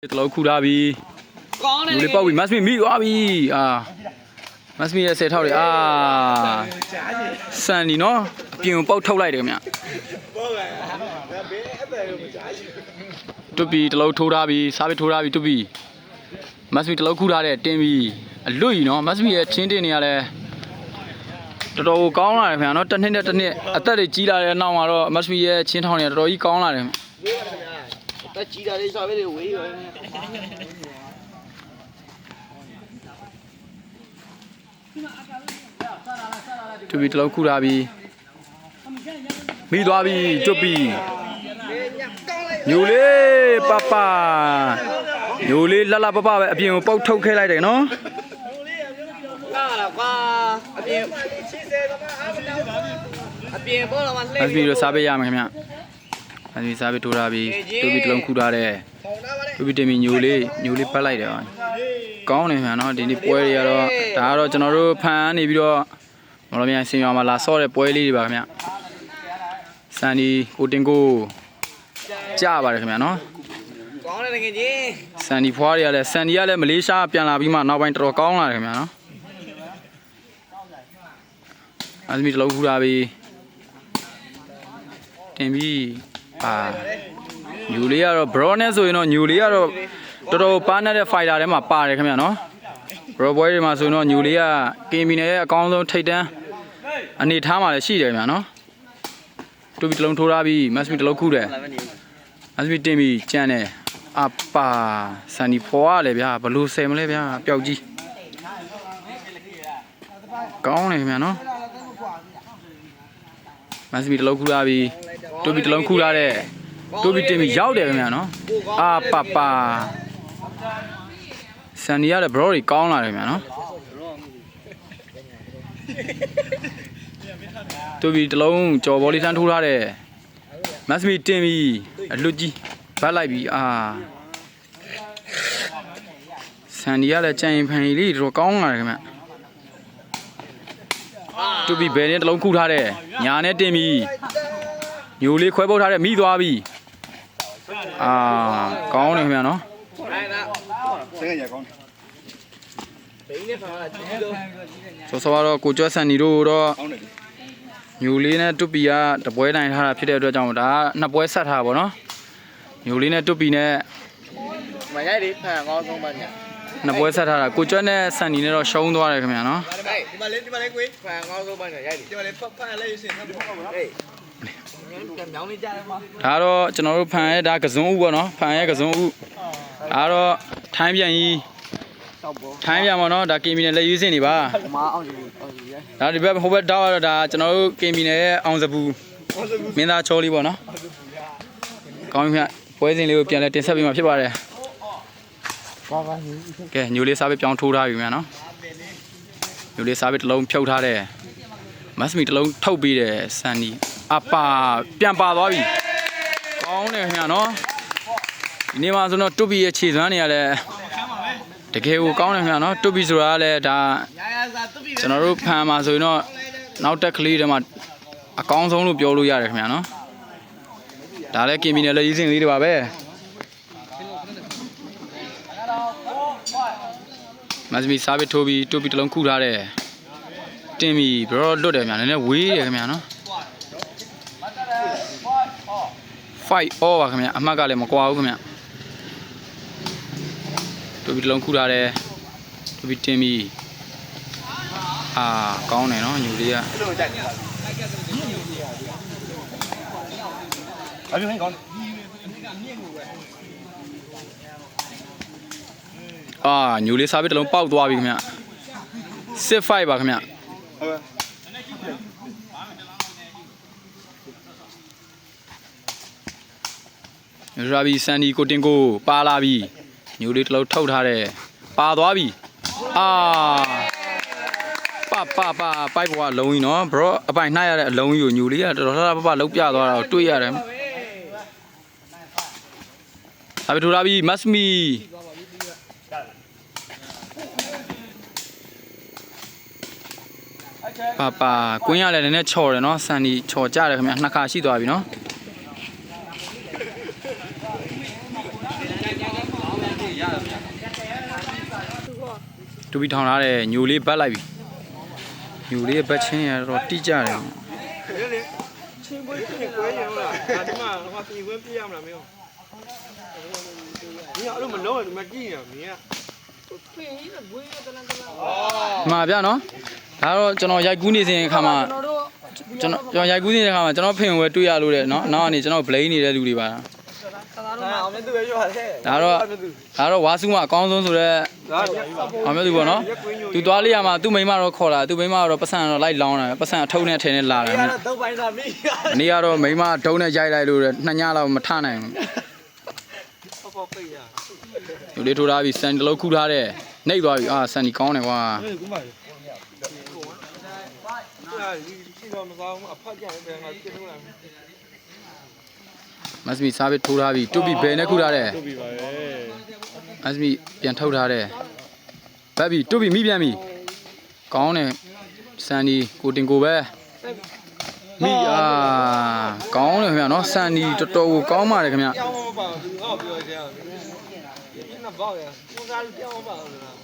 တလုံးခူထားပြီလူလေးပေါက်ပြီမတ်မီမိသွားပြီမတ်မီရဲ့10ထောက်တွေစံဒီနော်အပြင်ကိုပေါက်ထုတ်လိုက်တယ်ခင်ဗျတူပီတလုံးထိုးထားပြီစားပစ်ထိုးထားပြီတူပီမတ်မီတလုံးခူထားတယ်တင်းပြီအလွတ်ကြီးနော်မတ်မီရဲ့ချင်းတင်းနေရလဲတော်တော်ကောင်းလာတယ်ခင်ဗျာနော်တစ်နှစ်နဲ့တစ်နှစ်အသက်တွေကြီးလာတဲ့နောက်မှာတော့မတ်မီရဲ့ချင်းထောင်တွေတော်တော်ကြီးကောင်းလာတယ်တက်ကြီးတာလေးစားပဲဝေးရောတူပီတလုံးခူထားပြီမိသွားပြီကျွတ်ပြီညိုလေးပပညိုလေးလှပပပဲအပြင်ကိုပုတ်ထုတ်ခဲလိုက်တယ်နော်လာလာကွာအပြင်ပေါ်လာမှလှည့်မတ်မီတို့စားပေးရမယ်ခင်ဗျမတ်မီစားပေးထိုးထားပြီတူပီတလုံးခူထားတယ်တူပီတင်မီညိုလေးပတ်လိုက်တယ်ကောင်းတယ်ခင်ဗျနော်ဒီနေ့ပွဲတွေကတော့ဒါကတော့ကျွန်တော်တို့ဖန်နေပြီးတော့မတော်မြန်စင်ရွာမှာလာဆော့တဲ့ပွဲလေးတွေပါခင်ဗျစန်ဒီကိုတင်ကိုကြားပါတယ်ခင်ဗျနော်ကောင်းတယ်တကယ်ကြီးစန်ဒီဖွားတွေကလည်းစန်ဒီကလည်းမလေးရှားပြန်လာပြီးမှနောက်ပိုင်းတော်တော်ကောင်းလာတယ်ခင်ဗျနော်အသမီတလုံးခူထားပြီတင်ပြီးညူလေးကတော့ bro နဲ့ဆိုရင်တော့ညူလေးကတော့တော်တော်ပါနေတဲ့ fighter ထဲမှာပါတယ်ခင်ဗျနော် bro ပွဲတွေမှာဆိုရင်တော့ညူလေးက KB နဲ့အကောင်းဆုံးထိတ်တန်းအနေထားမှာလည်းရှိတယ်ခင်ဗျနော်တူပီတလုံးထိုးထားပြီးမတ်မီတလုံးခူတယ်မတ်မီတင်ပြီးကြမ်းတယ်စန်ဒီဖွားလေဗျာဘလို့ဆယ်မလဲဗျာပျောက်ကြီးကောင်းတယ်ခင်ဗျနော်မတ်မီတလုံးခူထားပြီးတူပီတလုံးခူထားတဲ့တူပီတင်ပြီးရောက်တယ်ခင်ဗျနော်စန်ဒီရတဲ့ bro တွေကောင်းလာတယ်ခင်ဗျနော်တူပီတလုံးကြော်ဘောလေးတန်းထိုးထားတယ်မတ်မီတင်ပြီးအလွတ်ကြီးဗတ်လိုက်ပြီစန်ဒီရတဲ့ကြံရင်ဖန်ကြီးလေးတော်ကောင်းလာတယ်ခင်ဗျတူပီဘယ်နဲ့တလုံးခူထားတယ်ညာနဲ့တင်ပြီးညိုလေးခွဲပုတ်ထားတယ်မိသွားပြီကောင်းတယ်ခင်ဗျနော်ဆဲရကောင်းဘိန်းနဲ့ဖာလာကြည့်လို့စောတော့ကိုကျွတ်ဆန်နီတို့တော့ညိုလေးနဲ့တွပီကတပွဲတိုင်ထားတာဖြစ်တဲ့အတွက်ကြောင့်ဒါကနှစ်ပွဲဆက်ထားပါဗောနော်ညိုလေးနဲ့တွပီနဲ့မရိုက်လေးဖန်ကောင်းဆုံးပါညနှစ်ပွဲဆက်ထားတာကိုကျွတ်နဲ့ဆန်နီနဲ့တော့ရှုံးသွားတယ်ခင်ဗျာနော်ဒီမှာလေးကိုဖန်ကောင်းဆုံးပါညရိုက်လေးဒီမှာလေးဖန်လေးရှင်ဟေးမြောင်းလေးကြားတယ်မှာဒါတော့ကျွန်တော်တို့ဖန်ရဲ့ဒါကစုံဥပေါ့နော်ဖန်ရဲ့ကစုံဥဒါတော့ထိုင်းပြန်ကြီးထိုင်းပြန်ပါနော်ဒါကင်မီနဲ့လက်ရွေးစင်နေပါမအောင်ယူဒါဒီဘက်ဟိုဘက်တောက်ရတော့ဒါကျွန်တော်တို့ကင်မီနဲ့အောင်စပူမင်းသားချောလေးပေါ့နော်ကောင်းပြီခင်ဗျပွဲစဉ်လေးကိုပြန်လဲတင်ဆက်ပေးမှာဖြစ်ပါတယ်ကဲညိုလေးစားပေးပြောင်းထိုးထားပြီခင်ဗျနော်ညိုလေးစားပေးတစ်လုံးဖြုတ်ထားတယ်မတ်မီတစ်လုံးထုတ်ပေးတယ်ဆန်နီပြန်ပါသွားပြီကောင်းတယ်ခင်ဗျနော်ဒီနေ့မှာဆိုတော့တွပီရဲ့ခြေစွမ်းနေရလဲတကယ်ကိုကောင်းတယ်ခင်ဗျနော်တွပီဆိုတာကလည်းဒါကျွန်တော်တို့ဖန်မှာဆိုရင်တော့နောက်တက်ကလေးတွေမှာအကောင်းဆုံးလို့ပြောလို့ရတယ်ခင်ဗျနော်ဒါလည်းကင်မီနယ်လည်းရေးစင်လေးတွေပါပဲမတ်မီစားပစ်ထိုးပြီးတွပီတစ်လုံးခူထားတယ်တင်ပြီဘရောလွတ်တယ်ခင်ဗျနည်းနည်းဝေးတယ်ခင်ဗျနော်5 all ပါခင်ဗျအမှတ်ကလည်းမကွာဘူးခင်ဗျတူပီတလုံးခူထားတယ်တူပီတင်ပြီးကောင်းတယ်နော်ညူလေးကအပြင်ကောင်းညူလေးစားပြီးတလုံးပေါက်သွားပြီခင်ဗျစစ်5ပါခင်ဗျရာဘီဆန်ဒီကိုတင်ကိုပါလာပြီညိုလေးတစ်လုံးထုတ်ထားတယ်ပါသွားပြီပိုက်ဘွားလုံးကြီးနော် bro အပိုင်နှိုက်ရတဲ့အလုံးကြီးကိုညိုလေးကတော်တော်လှလှပပလုံးပြသွားတာကိုတွေ့ရတယ်အဘီထိုးလာပြီမတ်မီကွင်းရလည်းနည်းနည်းချော်တယ်နော်ဆန်ဒီချော်ကြတယ်ခင်ဗျနှစ်ခါရှိသွားပြီနော် တူပြီးထောင်ထားတဲ့ညိုလေးပတ်လိုက်ပြီညိုလေးရဲ့ဘတ်ချင်းရတော့တိကျတယ် ချင်းပွဲချင်းကွဲရအောင်လားဒါမှဟိုပြင်ခွင့်ပြရမလားမင်းမင်းအဲ့လိုမလုံးမကြည့်ရမင်းက မှာဗျာနော်ဒါတော့ကျွန်တော်ရိုက်ကူးနေစဉ်အခါမှာကျွန်တော်ရိုက်ကူးနေတဲ့အခါမှာကျွန်တော်ဖင်ဝဲတွေ့ရလို့တဲ့နော်နောက်ကနေကျွန်တော် blame နေတဲ့လူတွေပါအောင်လည်းသူပဲပြောရတယ် ဒါတော့ဝါစုမအကောင်းဆုံးဆိုတော့အောင်မျိုးသူပေါ့နော်သူသွားလေးရမှာသူ့မိန်းမတော့ခေါ်လာသူ့မိန်းမတော့ပတ်စံတော့လိုက်လောင်းတယ်ပတ်စံအထုံးနဲ့ထင်းနဲ့လာတယ် တော့ပိုင်းသာမိ ။နေ့ကတော့မိန်းမဒုံးနဲ့ရိုက်လိုက်လို့2ညလောက်မထနိုင်ဘူး ပေါ့ပိတ်ရ ။ဒီလေးထိုးထားပြီးစန်တလုံးခုထားတဲ့နှိပ်သွားပြီအာစန်ဒီကောင်းတယ်ကွာ ကူးပါလေဟာဒီတော့မကောင်းအဖတ်ကြတယ်ငါပြင်းလို့လား ။မတ်မီစားပြီးထိုးထားပြီးတူပြီးဘယ်နဲ့ခုထားတဲ့ တူပြီပါပဲ မတ်မီပြန်ထုတ်ထားတဲ့ဘက်ပြီးတူပြီးမိပြန်ပြီ။ကောင်းတယ်စန်ဒီကိုတင်ကိုပဲမိကောင်းတယ်ခင်ဗျာနော်စန်ဒီတော်တော်ကိုကောင်းပါတယ်ခင်ဗျာ ပြောင်းမပါဘူးငါ့ပြောကြတယ်ဒီနေ့ပေါ့ရကိုစားပြောင်းမပါဘူးလား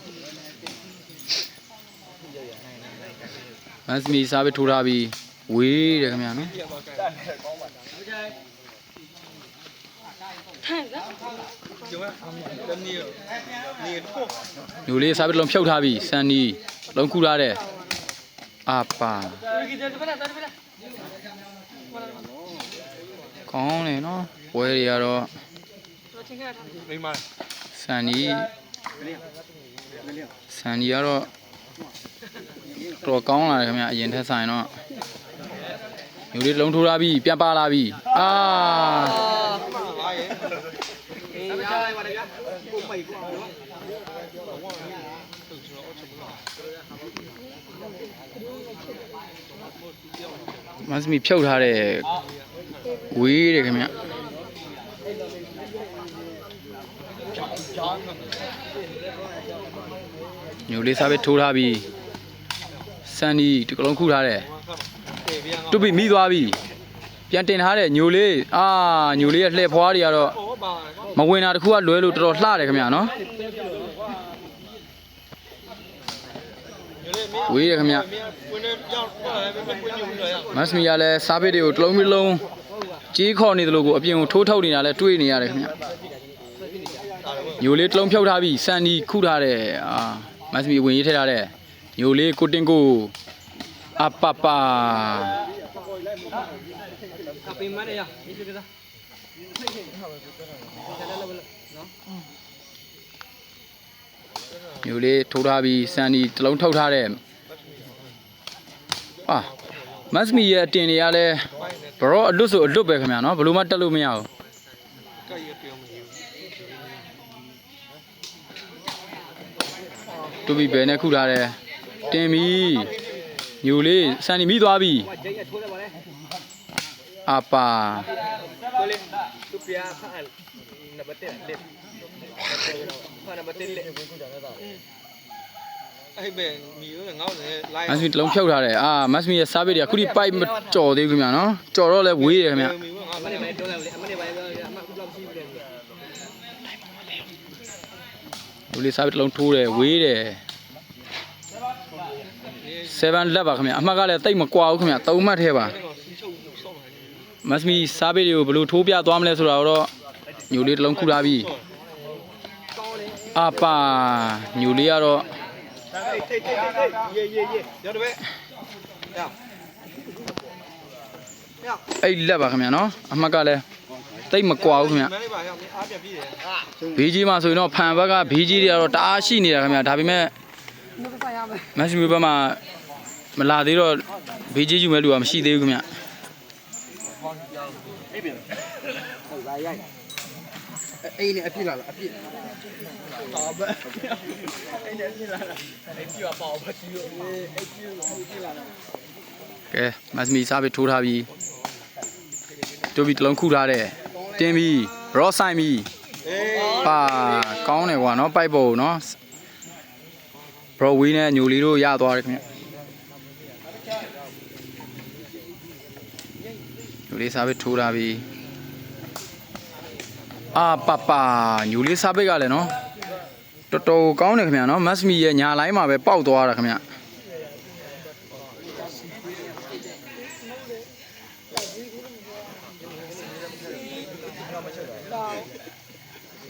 မတ်မီစားပြီးထိုးထားပြီးဝေးတယ်ခင်ဗျာနော် ကျမတမီးနေတော့ ညိုလေးစားပြီးလုံးဖြုတ်ထားပြီးစန်ဒီလုံးခုထားတဲ့အာပါကောင်းတယ်နော်ဝဲတွေကတော့ မိမ ဆန်ဒီကတော့တော်ကောင်းလာတယ်ခင်ဗျအရင်ထက်ဆိုင်တော့ညိုလေးလုံးထိုးထားပြီးပြန်ပါလာပြီးအာ လာရဲ့အေးရလိုက်ပါလေဗျာကိုပိတ်ကွာနော် မတ်မီဖြုတ်ထားတဲ့ဝေးတယ်ခင်ဗျညိုလေးစားပြီးထိုးထားပြီးစန်ဒီဒီကလုံးခုထားတယ်တူပြီးမိသွားပြီပြန်တင်ထားတဲ့ညိုလေးညိုလေးရဲ့လှည့်ဖွားတွေကတော့မဝင်တာတခုကလွဲလို့တော်တော်လှတယ်ခင်ဗျနော်ဝေးတယ်ခင်ဗျမတ်မီကလည်းစားပစ်တွေကိုတလုံးပြီးလုံးကြီးခေါ်နေတယ်လို့ကိုအပြင်ကိုထိုးထုတ်နေတာလည်းတွေးနေရတယ်ခင်ဗျညိုလေးတလုံးဖြုတ်ထားပြီးစန်ဒီခုထားတယ်မတ်မီဝင်ရေးထည့်ထားတဲ့ညိုလေးကိုတင်ကိုအပပ ကပိမရရဒီကိစ္စ ညိုလေးထိုးထားပြီးစန်ဒီတလုံးထုတ်ထားတဲ့မတ်မီရဲ့အတင်တွေကလည်းဘရောအလွတ်ဆိုအလွတ်ပဲခင်ဗျာနော်ဘလို့မှတက်လို့မရဘူး ကဲရပြောမလို့ တူပြီးဘယ်နဲ့ခုထားတယ်တင်ပြီညိုလေးစန်ဒီမိသွားပြီအပါ ကိုလေသူပြာဖာနဘတက်လက်ဖာနဘတက်လက်အဲ့ဘယ်မီရောငေါ့လေလိုက် မတ်မီတလုံးဖြုတ်ထားတယ်မတ်မီရဲ့စားပစ်တွေကခုထိပိုက်မကြော်သေးဘူးခင်ဗျာနော်ကြော်တော့လဲဝေးတယ်ခင်ဗျာ မီရောငါမနေမတော်လေအမနေပါလေအမလောက်ရှိပြီလေ ညိုလေးစားပစ်တလုံးထိုးတယ်ဝေးတယ်7လက်ပါခင်ဗျာအမှတ်ကလည်းတိတ်မကွာဘူးခင်ဗျာ3မှတ်ထဲပါမတ်မီစားပစ်တွေကိုဘလို့ထိုးပြသွားမလဲဆိုတာတော့ညိုလေးတလုံးခုထားပြီးအပါညိုလေးကတော့ ထိတ်ရေရတော့ပဲရ အဲ့လက်ပါခင်ဗျာနော်အမှတ်ကလည်းတိတ်မကွာဘူးခင်ဗျာ မလေးပါရအားပြပြည့်တယ် ဘေးကြီးမှာဆိုရင်တော့ဖန်ဘက်ကဘေးကြီးတွေကတော့တအားရှိနေတာခင်ဗျာဒါပေမဲ့မက်ဆီမီဘက်မှာမလာသေးတော့ဘေးကြီးယူမဲ့လူကမရှိသေးဘူးခင်ဗျာ အေးနေအပြစ်လာလားအပြစ်ပါပဲအေးနေအပြစ်လာလားအေးပြပါဘာကြီးရောအေးပြလာလား ကဲမက်ဆီမီစားပြီးထိုးထားပြီးတိုးပြီးတလုံးခုထားတယ်တင်းပြီးရော့ဆိုင်ပြီးပါကောင်းတယ်ကွာနော်ပိုက်ပေါ်နော်ဘရော့ဝီးနဲ့ညိုလီတို့ရသွားတယ်ခင်ဗျညိုလေးစားပြီးထိုးထားပြီးပပညိုလေးစားပိတ်ကလည်းနော် တော်တော်ကောင်းတယ်ခင်ဗျာနော်မတ်စမီရဲ့ညာလိုင်းမှာပဲပေါက်သွားတာခင်ဗျာ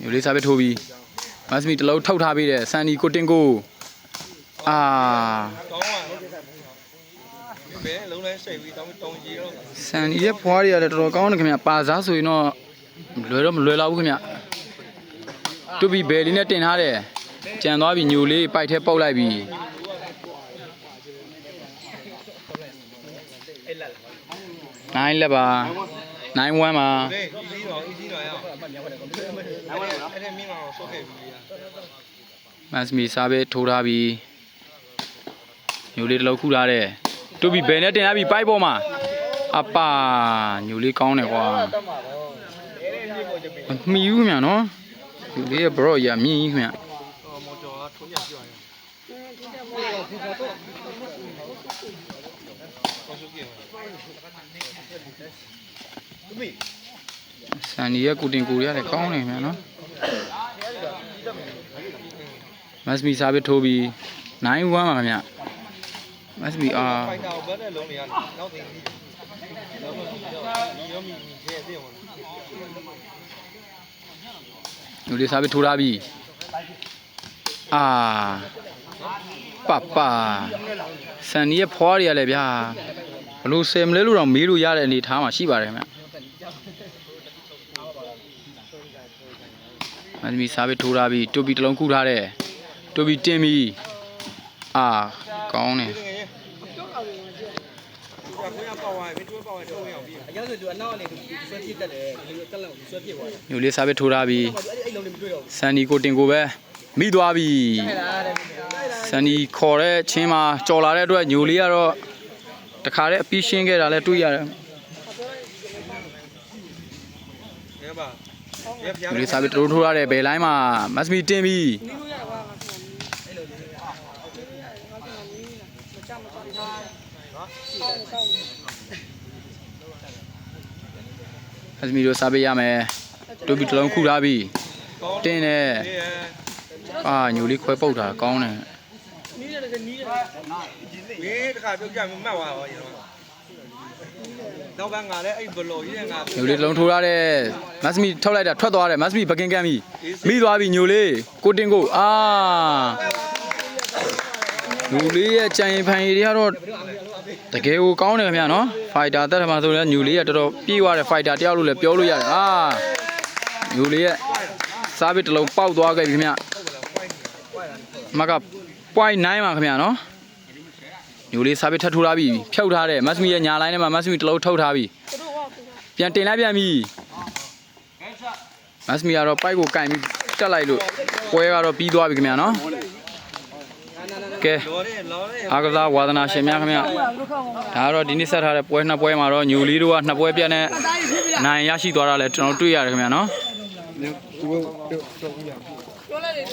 ယူလေးစားပဲထိုးပြီးမတ်စမီတစ်လုံးထောက်ထားပေးတယ်ဆန်နီကိုတင်ကိုအာ ကောင်းပါဘယ်လုံးလဲစိတ်ပြီးတောင်းကြီးတော့ ဆန်နီရဲ့ဖွားတွေကလည်းတော်တော်ကောင်းတယ်ခင်ဗျာပါစားဆိုရင်တော့လွယ်တော့မလွယ်တော့ဘူးခင်ဗျာတူပြီးဘယ်လေးနဲ့တင်ထားတယ်ကြံသွားပြီးညိုလေးပိုက်ထဲပုတ်လိုက်ပြီး9လက်ပါ9-1ပါ ဟေးကြီးတော့ရအောင်အဲ့ဒါမင်းကတော့ဆော့ခဲ့ပြီ မတ်စမီစားပဲထိုးထားပြီးညိုလေးတစ်လုံးခုထားတယ်တူပြီးဘယ်နဲ့တင်ထားပြီးပိုက်ပေါ်မှာအပါညိုလေးကောင်းတယ်ကွာမီးဘူးခင်ဗျာနော်ညိုလေးရဲ့ဘရော့ရမြင်းကြီးခင်ဗျာ မော်တော်ကထုံးပြပြောရင်ဆန်နီရဲ့ကိုတင်ကိုရရတယ်ကောင်းတယ်ခင်ဗျာနော်မတ်စမီစားပဲထိုးပြီး9-1ပါခင်ဗျာမတ်စမီအာ ဖိုင်တာဘက်နဲ့လုံးနေရတယ်နောက်သိပြီးရောမီရဲ့တဲ့ဝင် ညိုလေးစားပဲထိုးထားပြီးအာပဆန်နီရဲ့ဖွားတွေရလဲဗျာဘလို့ဆယ်မလဲလို့တော့မေးလို့ရတဲ့အနေထားမှာရှိပါတယ်ခင်ဗျာမတ်စမီစားပဲထိုးထားပြီးတူပီတစ်လုံးခုထားတယ်တူပီတင်ပြီးအာကောင်းတယ် ကိုရပေါဝါပြီးတွဲပေါဝါထုံးရအောင်ပြီး အရောက်ဆိုသူအနောက်ကနေသူဆွဲပြစ်တက်တယ်ဒီလိုတက်လောက်ဆွဲပြစ်သွားတယ် ညိုလေးစားပဲထိုးထားပြီး အဲ့လုံးလေးမတွေ့တော့ဘူး ဆန်နီကိုတင်ကိုပဲမိသွားပြီ အဲ့ဒါတဲ့ ဆန်နီခေါ်တဲ့ချင်းမှာကြော်လာတဲ့အတွက်ညိုလေးကတော့တခါတည်းအပြီးရှင်းခဲ့တာလည်းတွေ့ရတယ် ရဲပါ ညိုလေးစားပဲတိုးထိုးထားတယ်ဘယ်လိုင်းမှာမတ်စမီတင်ပြီး နီးလို့ရပါမှာအဲ့လိုလေးငါကနီးမချမချထားနော်ဆောင်း မတ်စမီတို့စားပေးရမယ်တိုးပြီးတစ်လုံးခုထားပြီးတင်းတယ်အာညိုလေးခွဲပုတ်တာကောင်းတယ် နီးတယ်နီးတယ် မင်းတခါပြုတ်ကြမှတ်သွားပါရင်တော့ကငါလည်းအဲ့ဘလိုကြီးငါ ညိုလေးတစ်လုံးထိုးထားတယ်မတ်စမီထုတ်လိုက်တာထွက်သွားတယ်မတ်စမီပကင်ကန်ပြီးမိသွားပြီညိုလေးကိုတင်ကိုအာညိုလေးရဲ့ကြံရင်ဖန်ရည်တွေကတော့တကယ်ကိုကောင်းတယ်ခင်ဗျာနော်ဖိုက်တာတက်တယ်မှာဆိုလည်းညိုလေးကတော်တော်ပြေးသွားတယ်ဖိုက်တာတယောက်လို့လည်းပြောလို့ရတယ်အာညိုလေးရဲ့စားပစ်တစ်လုံးပေါက်သွားခဲ့ပြီခင်ဗျာမက 0.9 ပါခင်ဗျာနော်ညိုလေးစားပစ်ထပ်ထိုးထားပြီဖြုတ်ထားတယ်မတ်စမီရဲ့ညာလိုင်းထဲမှာမတ်စမီတစ်လုံးထုတ်ထားပြီပြန်တင်လိုက်ပြန်ပြီမတ်စမီကတော့ပိုက်ကိုကင်ပြီးတက်လိုက်လို့ပွဲကတော့ပြီးသွားပြီခင်ဗျာနော်ကဲ လော်ရဲလော်ရဲ အားကစားဝါသနာရှင်များခင်ဗျာဒါကတော့ဒီနေ့ဆက်ထားတဲ့ပွဲနှစ်ပွဲမှာတော့ညိုလေးတို့ကနှစ်ပွဲပြတ်နဲ့နိုင်ရရှိသွားတာလဲကျွန်တော်တွေ့ရတယ်ခင်ဗျာနော် ပြောလိုက်တယ်